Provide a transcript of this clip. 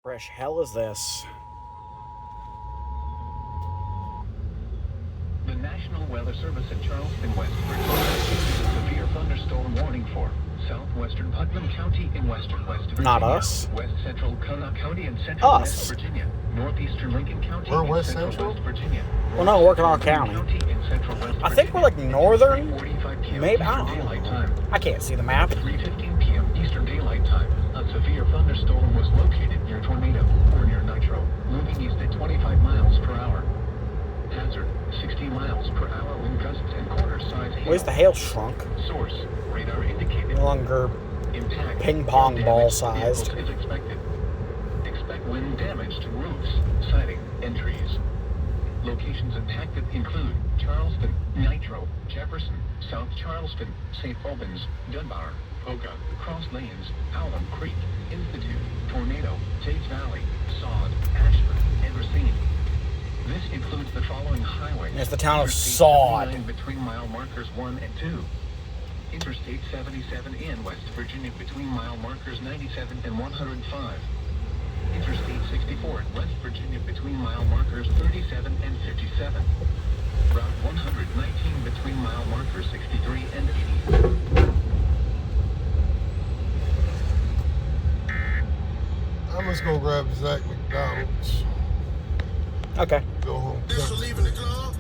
Fresh hell is this? The National Weather Service in Charleston, West Virginia, issues a severe thunderstorm warning for southwestern Putnam County in western West Virginia. Not us. West central Connaught County in central Us. West Virginia. Northeastern Lincoln County We're in West central Central? West Virginia. Well, no, we're in our county. In central West I think we're like Virginia. northern. 3:45 p.m. Maybe, I Eastern don't Daylight know. Time. I can't see the map. 3:15 p.m. Eastern Daylight Time. A severe thunderstorm was located near Tornado, or near Nitro, moving east at 25 miles per hour. Hazard, 60 miles per hour wind gusts and quarter-size hail. Where's the hail shrunk? Source, radar indicated. No longer Impact ping pong or ball damage to sized. vehicles is expected. Expect wind damage to roofs, siding, and trees. Locations impacted include Charleston, Nitro, Jefferson, South Charleston, St. Albans, Dunbar, Poca, Cross Lanes, Alum Creek, Institute, Tornado, Tates Valley, Sod, Ashford, and Racine. This includes the following highways. It's the town of Interstate Sod. 79 between mile markers 1 and 2. Interstate 77 in West Virginia between mile markers 97 and 105. Interstate 64 in West Virginia between mile markers 37 and 57. Route 119 between mile markers 63 and 80. I'm just gonna grab Zach McDonald's. Okay. Go home. This for leaving the club.